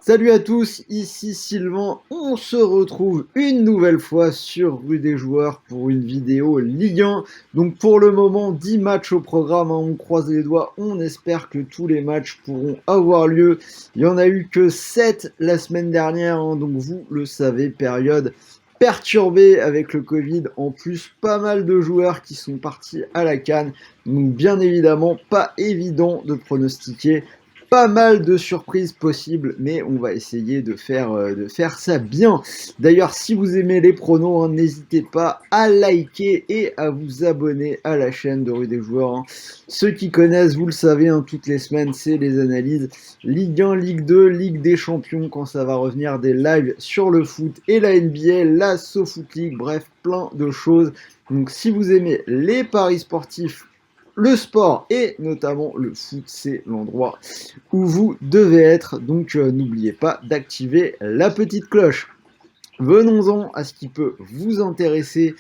Salut à tous, ici Sylvain, on se retrouve une nouvelle fois sur Rue des Joueurs pour une vidéo Ligue 1. Donc pour le moment, 10 matchs au programme, hein, on croise les doigts, on espère que tous les matchs pourront avoir lieu. Il n'y en a eu que 7 la semaine dernière, hein, donc vous le savez, période perturbée avec le Covid, en plus pas mal de joueurs qui sont partis à la CAN, donc bien évidemment pas évident de pronostiquer. Pas mal de surprises possibles, mais on va essayer de faire ça bien. D'ailleurs, si vous aimez les pronos, hein, n'hésitez pas à liker et à vous abonner à la chaîne de Rue des Joueurs, hein. Ceux qui connaissent, vous le savez, hein, toutes les semaines, c'est les analyses Ligue 1, Ligue 2, Ligue des Champions, quand ça va revenir, des lives sur le foot et la NBA, la SoFoot League, bref, plein de choses. Donc si vous aimez les paris sportifs, le sport et notamment le foot, c'est l'endroit où vous devez être. Donc n'oubliez pas d'activer la petite cloche. Venons-en à ce qui peut vous intéresser,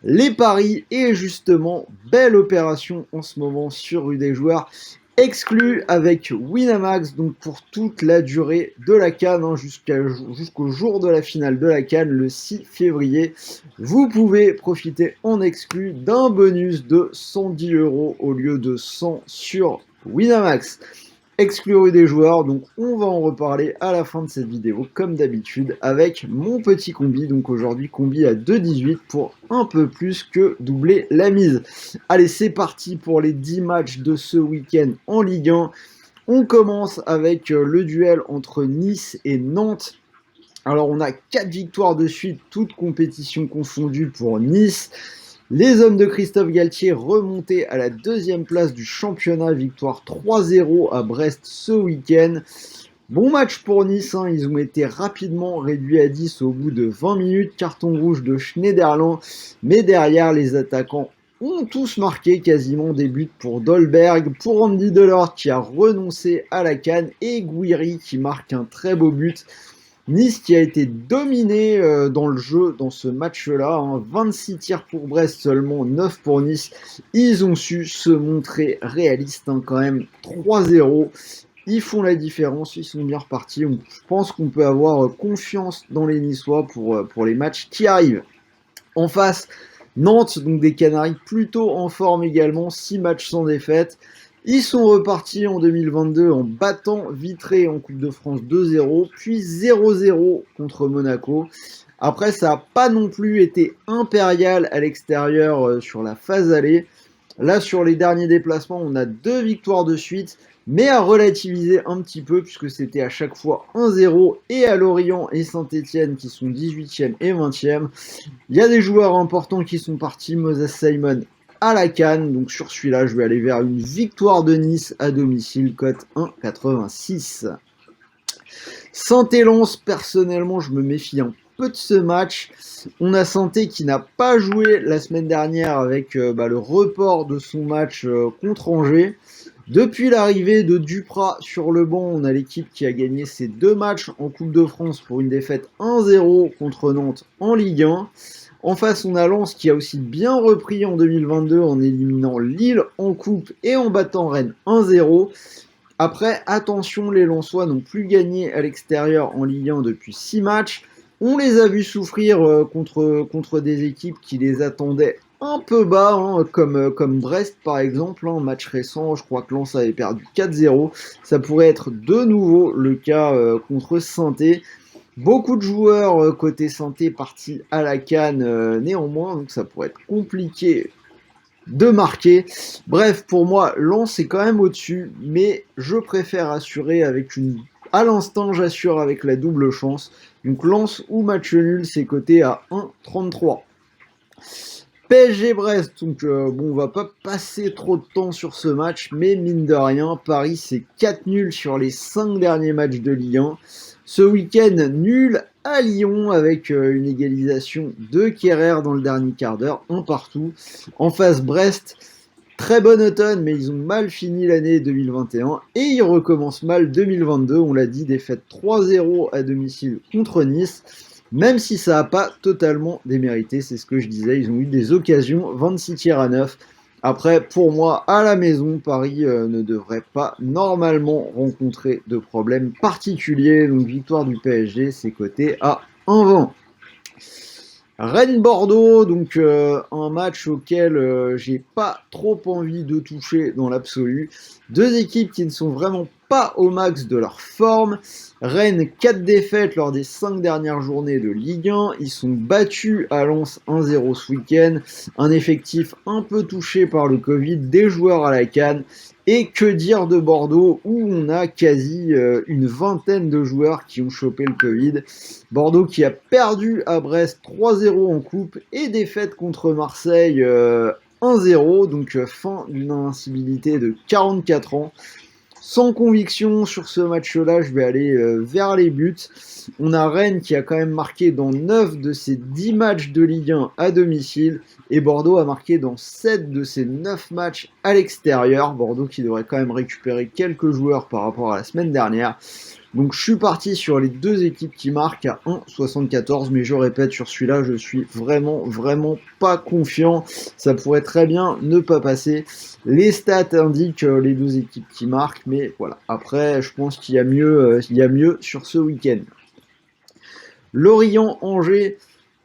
les paris, et justement, belle opération en ce moment sur Rue des Joueurs, exclu avec Winamax, donc pour toute la durée de la CAN, hein, jusqu'au jour de la finale de la CAN, le 6 février. Vous pouvez profiter en exclu d'un bonus de 110 € au lieu de 100 sur Winamax. Exclure des joueurs, donc on va en reparler à la fin de cette vidéo comme d'habitude avec mon petit combi. Donc aujourd'hui combi à 2,18 pour un peu plus que doubler la mise. Allez, c'est parti pour les 10 matchs de ce week-end en Ligue 1. On commence avec le duel entre Nice et Nantes. Alors on a 4 victoires de suite, toutes compétitions confondues pour Nice. Les hommes de Christophe Galtier remontés à la deuxième place du championnat, victoire 3-0 à Brest ce week-end. Bon match pour Nice, hein, ils ont été rapidement réduits à 10 au bout de 20 minutes, carton rouge de Schneiderlin, mais derrière les attaquants ont tous marqué quasiment des buts pour Dolberg, pour Andy Delort qui a renoncé à la CAN et Gouiri qui marque un très beau but. Nice qui a été dominé dans le jeu dans ce match-là, hein, 26 tirs pour Brest, seulement 9 pour Nice. Ils ont su se montrer réalistes, hein, quand même, 3-0. Ils font la différence, ils sont bien repartis. Je pense qu'on peut avoir confiance dans les Niçois pour les matchs qui arrivent. En face, Nantes, donc des Canaries plutôt en forme également, 6 matchs sans défaite. Ils sont repartis en 2022 en battant Vitré en Coupe de France 2-0, puis 0-0 contre Monaco. Après, ça n'a pas non plus été impérial à l'extérieur sur la phase allée. Là, sur les derniers déplacements, on a 2 victoires de suite, mais à relativiser un petit peu, puisque c'était à chaque fois 1-0, et à Lorient et Saint-Etienne qui sont 18e et 20e. Il y a des joueurs importants qui sont partis, Moses Simon à la CAN, donc sur celui-là, je vais aller vers une victoire de Nice à domicile, cote 1,86. Saint-Lens, personnellement, je me méfie un peu de ce match. On a Saint qui n'a pas joué la semaine dernière avec le report de son match contre Angers. Depuis l'arrivée de Duprat sur le banc, on a l'équipe qui a gagné ses 2 matchs en Coupe de France pour une défaite 1-0 contre Nantes en Ligue 1. En face, on a Lens qui a aussi bien repris en 2022 en éliminant Lille en coupe et en battant Rennes 1-0. Après, attention, les Lensois n'ont plus gagné à l'extérieur en Ligue 1 depuis 6 matchs. On les a vus souffrir contre des équipes qui les attendaient un peu bas, hein, comme Brest par exemple, hein, match récent, je crois que Lens avait perdu 4-0. Ça pourrait être de nouveau le cas contre Saint-Étienne. Beaucoup de joueurs côté santé partis à la CAN néanmoins, donc ça pourrait être compliqué de marquer. Bref, pour moi, Lens est quand même au-dessus, mais je préfère assurer avec une... À l'instant, j'assure avec la double chance. Donc Lens ou match nul, c'est coté à 1,33. PSG Brest, donc on va pas passer trop de temps sur ce match, mais mine de rien, Paris c'est 4 nuls sur les 5 derniers matchs de Ligue 1. Ce week-end, nul à Lyon avec une égalisation de Kerrer dans le dernier quart d'heure, un partout. En face Brest, très bon automne, mais ils ont mal fini l'année 2021 et ils recommencent mal 2022. On l'a dit, défaite 3-0 à domicile contre Nice. Même si ça n'a pas totalement démérité, c'est ce que je disais, ils ont eu des occasions, 26 tirs à 9. Après, pour moi, à la maison, Paris ne devrait pas normalement rencontrer de problème particulier. Donc victoire du PSG, c'est coté à 1,20. Rennes-Bordeaux, donc un match auquel j'ai pas trop envie de toucher dans l'absolu. Deux équipes qui ne sont vraiment pas au max de leur forme. Rennes, 4 défaites lors des 5 dernières journées de Ligue 1. Ils sont battus à Lens 1-0 ce week-end. Un effectif un peu touché par le Covid, des joueurs à la canne. Et que dire de Bordeaux, où on a quasi une vingtaine de joueurs qui ont chopé le Covid. Bordeaux qui a perdu à Brest 3-0 en coupe et défaite contre Marseille 1-0, donc fin d'une invincibilité de 44 ans. Sans conviction sur ce match-là, je vais aller vers les buts. On a Rennes qui a quand même marqué dans 9 de ses 10 matchs de Ligue 1 à domicile. Et Bordeaux a marqué dans 7 de ses 9 matchs à l'extérieur. Bordeaux qui devrait quand même récupérer quelques joueurs par rapport à la semaine dernière. Donc je suis parti sur les deux équipes qui marquent à 1,74, mais je répète, sur celui-là, je suis vraiment pas confiant. Ça pourrait très bien ne pas passer. Les stats indiquent les deux équipes qui marquent, mais voilà. Après, je pense qu'il y a mieux sur ce week-end. Lorient-Angers,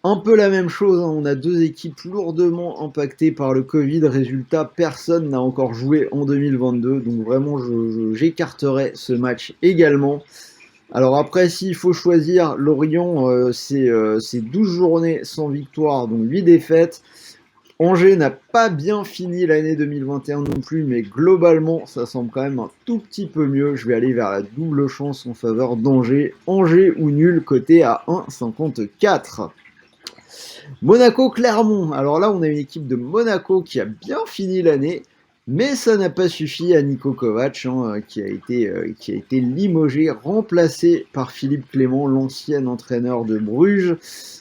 un peu la même chose, hein. On a deux équipes lourdement impactées par le Covid. Résultat, personne n'a encore joué en 2022, donc vraiment j'écarterai ce match également. Alors après, s'il faut choisir, Lorient, c'est 12 journées sans victoire, donc 8 défaites. Angers n'a pas bien fini l'année 2021 non plus, mais globalement, ça semble quand même un tout petit peu mieux. Je vais aller vers la double chance en faveur d'Angers. Angers ou nul, coté à 1,54. Monaco-Clermont. Alors là, on a une équipe de Monaco qui a bien fini l'année, mais ça n'a pas suffi à Niko Kovac, hein, qui a été limogé, remplacé par Philippe Clément, l'ancien entraîneur de Bruges.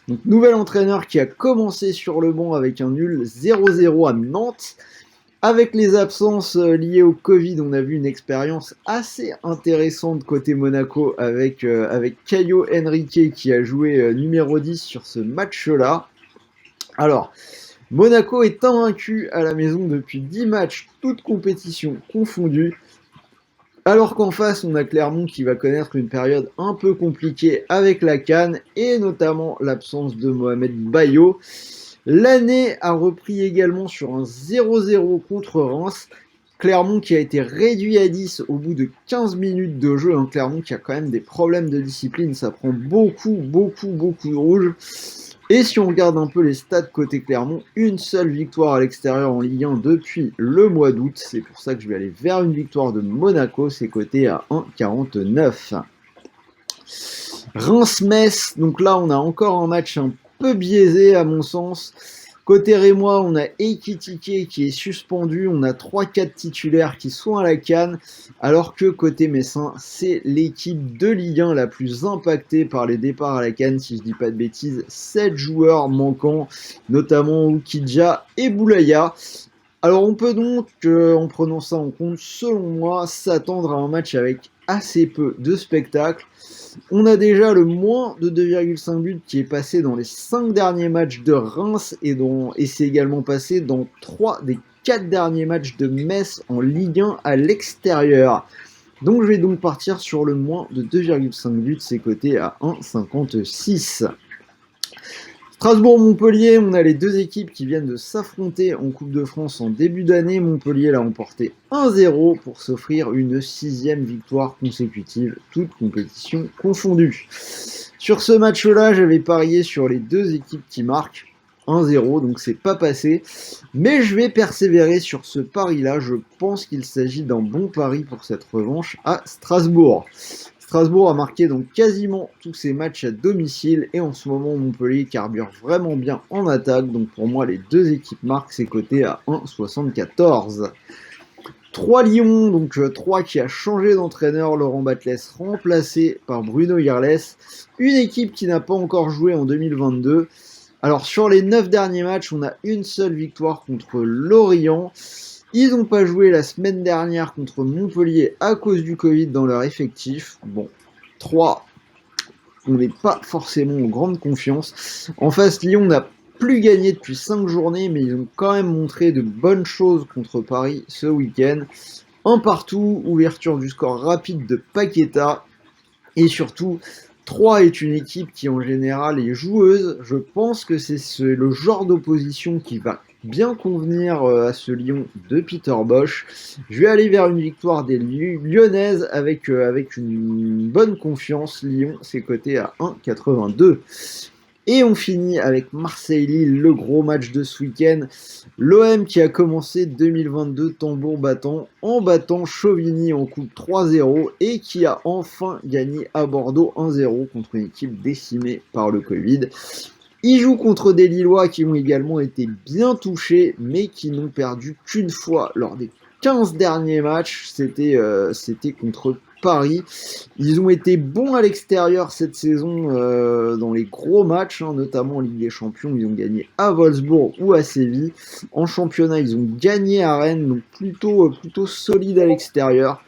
Donc, nouvel entraîneur qui a commencé sur le banc avec un nul 0-0 à Nantes. Avec les absences liées au Covid, on a vu une expérience assez intéressante côté Monaco avec Caio Henrique qui a joué numéro 10 sur ce match-là. Alors, Monaco est invaincu à la maison depuis 10 matchs, toutes compétitions confondues. Alors qu'en face, on a Clermont qui va connaître une période un peu compliquée avec la CAN et notamment l'absence de Mohamed Bayo. L'année a repris également sur un 0-0 contre Reims. Clermont qui a été réduit à 10 au bout de 15 minutes de jeu. Clermont qui a quand même des problèmes de discipline. Ça prend beaucoup de rouge. Et si on regarde un peu les stats côté Clermont, une seule victoire à l'extérieur en Ligue 1 depuis le mois d'août. C'est pour ça que je vais aller vers une victoire de Monaco. C'est coté à 1,49. Reims-Metz. Donc là, on a encore un match un peu biaisé à mon sens. Côté rémois, on a Ekitike qui est suspendu, on a 3-4 titulaires qui sont à la CAN, alors que côté messin, c'est l'équipe de Ligue 1 la plus impactée par les départs à la CAN, si je dis pas de bêtises, 7 joueurs manquants, notamment Oukidja et Boulaya. Alors on peut donc, en prenant ça en compte, selon moi, s'attendre à un match avec assez peu de spectacle. On a déjà le moins de 2,5 buts qui est passé dans les 5 derniers matchs de Reims et c'est également passé dans 3 des 4 derniers matchs de Metz en Ligue 1 à l'extérieur. Donc je vais donc partir sur le moins de 2,5 buts, c'est coté à 1,56. Strasbourg-Montpellier, on a les deux équipes qui viennent de s'affronter en Coupe de France en début d'année. Montpellier l'a emporté 1-0 pour s'offrir une 6e victoire consécutive, toutes compétitions confondues. Sur ce match-là, j'avais parié sur les deux équipes qui marquent 1-0, donc c'est pas passé. Mais je vais persévérer sur ce pari-là. Je pense qu'il s'agit d'un bon pari pour cette revanche à Strasbourg. Strasbourg a marqué donc quasiment tous ses matchs à domicile et en ce moment Montpellier carbure vraiment bien en attaque. Donc pour moi les deux équipes marquent, c'est coté à 1,74. 3 Lyon, donc 3 qui a changé d'entraîneur, Laurent Batles remplacé par Bruno Irles. Une équipe qui n'a pas encore joué en 2022. Alors sur les 9 derniers matchs, on a une seule victoire contre Lorient. Ils n'ont pas joué la semaine dernière contre Montpellier à cause du Covid dans leur effectif. Bon, 3, on n'est pas forcément en grande confiance. En face, Lyon n'a plus gagné depuis 5 journées, mais ils ont quand même montré de bonnes choses contre Paris ce week-end. Un partout, ouverture du score rapide de Paqueta, et surtout, 3 est une équipe qui en général est joueuse. Je pense que c'est le genre d'opposition qui va bien convenir à ce Lyon de Peter Bosch. Je vais aller vers une victoire des Lyonnaises avec une bonne confiance. Lyon, c'est coté à 1,82. Et on finit avec Marseille-Lille, le gros match de ce week-end. L'OM qui a commencé 2022 tambour battant en battant Chauvigny en coupe 3-0 et qui a enfin gagné à Bordeaux 1-0 contre une équipe décimée par le Covid. Ils jouent contre des Lillois qui ont également été bien touchés mais qui n'ont perdu qu'une fois lors des 15 derniers matchs. C'était contre Paris. Ils ont été bons à l'extérieur cette saison dans les gros matchs, hein, notamment en Ligue des Champions. Ils ont gagné à Wolfsburg ou à Séville. En championnat, ils ont gagné à Rennes, donc plutôt solide à l'extérieur.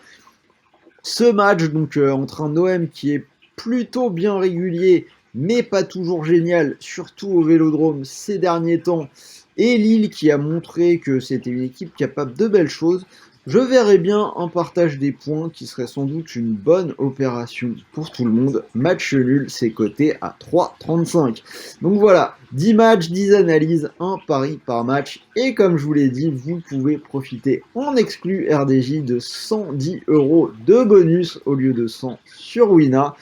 Ce match donc entre un OM qui est plutôt bien régulier, mais pas toujours génial, surtout au Vélodrome ces derniers temps, et Lille qui a montré que c'était une équipe capable de belles choses, je verrais bien un partage des points qui serait sans doute une bonne opération pour tout le monde. Match nul, c'est coté à 3,35. Donc voilà, 10 matchs, 10 analyses, un pari par match. Et comme je vous l'ai dit, vous pouvez profiter en exclu RDJ de 110 € de bonus au lieu de 100 sur Wina.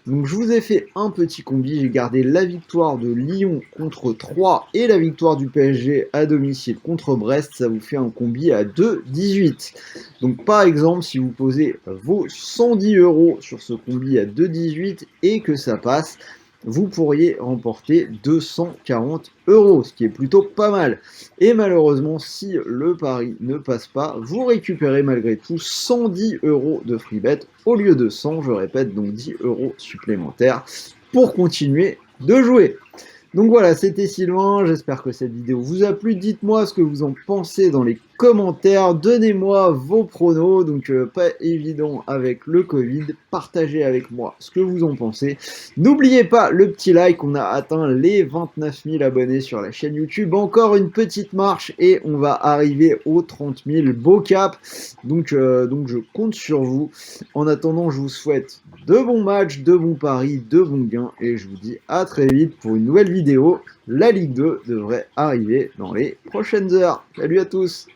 Donc je vous ai fait un petit combi, j'ai gardé la victoire de Lyon contre 3 et la victoire du PSG à domicile contre Brest, ça vous fait un combi à 2,18. Donc par exemple, si vous posez vos 110 € sur ce combi à 2,18 et que ça passe, vous pourriez remporter 240 €, ce qui est plutôt pas mal. Et malheureusement, si le pari ne passe pas, vous récupérez malgré tout 110 € de free bet au lieu de 100, je répète, donc 10 € supplémentaires pour continuer de jouer. Donc voilà, c'était Sylvain, j'espère que cette vidéo vous a plu. Dites-moi ce que vous en pensez dans les commentaires, donnez-moi vos pronos, donc pas évident avec le Covid, partagez avec moi ce que vous en pensez. N'oubliez pas le petit like, on a atteint les 29 000 abonnés sur la chaîne YouTube, encore une petite marche et on va arriver aux 30 000 beau cap, donc je compte sur vous. En attendant, je vous souhaite de bons matchs, de bons paris, de bons gains et je vous dis à très vite pour une nouvelle vidéo. La Ligue 2 devrait arriver dans les prochaines heures. Salut à tous!